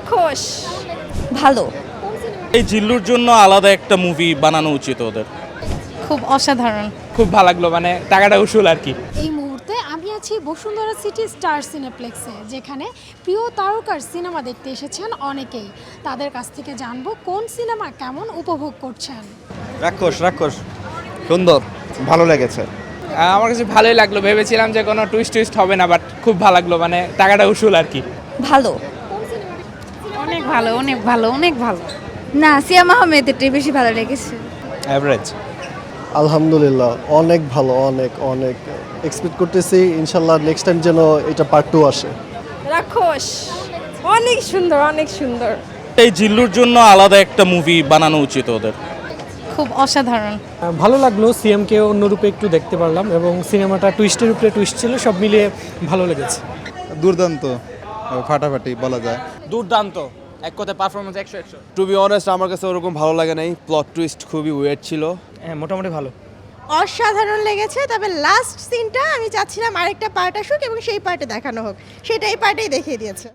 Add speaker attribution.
Speaker 1: রাক্ষস ভালো।
Speaker 2: এই জিল্লুর জন্য আলাদা একটা মুভি বানানো উচিত ওদের।
Speaker 1: খুব অসাধারণ।
Speaker 3: খুব ভালো লাগলো, মানে টাকাটা উসুল আর কি।
Speaker 4: এই মুহূর্তে আমি আছি বসুন্ধরা সিটি স্টার সিনেপ্লেক্সে, যেখানে প্রিয় তারকার সিনেমা দেখতে এসেছেন অনেকেই। তাদের কাছ থেকে জানবো কোন সিনেমা কেমন উপভোগ করছেন।
Speaker 5: রাক্ষস সুন্দর, ভালো লেগেছে।
Speaker 3: আমার কাছে ভালোই লাগলো, ভেবেছিলাম যে কোনো টুইস্ট হবে না, বাট খুব ভালো লাগলো, মানে টাকাটা উসুল আর কি।
Speaker 1: ভালো,
Speaker 6: অনেক ভালো, অনেক ভালো, অনেক ভালো।
Speaker 1: না সিয়াম আহমেদেরটাই বেশি ভালো লেগেছে।
Speaker 5: অ্যাভারেজ।
Speaker 7: আলহামদুলিল্লাহ অনেক ভালো, অনেক অনেক এক্সপেক্ট করতেছি ইনশাল্লাহ নেক্সট টাইম যেন এটা পার্ট 2 আসে।
Speaker 1: রাক্ষস অনেক সুন্দর, অনেক সুন্দর।
Speaker 2: এই জিল্লুর জন্য আলাদা একটা মুভি বানানো উচিত ওদের।
Speaker 1: খুব অসাধারণ।
Speaker 8: ভালো লাগলো, সিএমকে অন্য রূপে একটু দেখতে পারলাম এবং সিনেমাটা টুইস্টের উপরে টুইস্ট ছিল, সব মিলিয়ে ভালো লেগেছে।
Speaker 5: দুর্দান্ত, ফাটাফাটি বলা যায়।
Speaker 3: দুর্দান্ত, এক কথায় পারফরমেন্স 100-100।
Speaker 5: টু বি অনেস্ট আমার কাছে ওরকম ভালো লাগে নাই, প্লট টুইস্ট খুবই ওয়েট ছিল।
Speaker 8: হ্যাঁ, মোটামুটি ভালো।
Speaker 6: অসাধারণ লেগেছে, তবে লাস্ট সিনটা আমি চাচ্ছিলাম আরেকটা পার্ট আসুক এবং সেই পার্টে দেখানো হোক, সেটা এই পার্টেই দেখিয়ে দিয়েছে।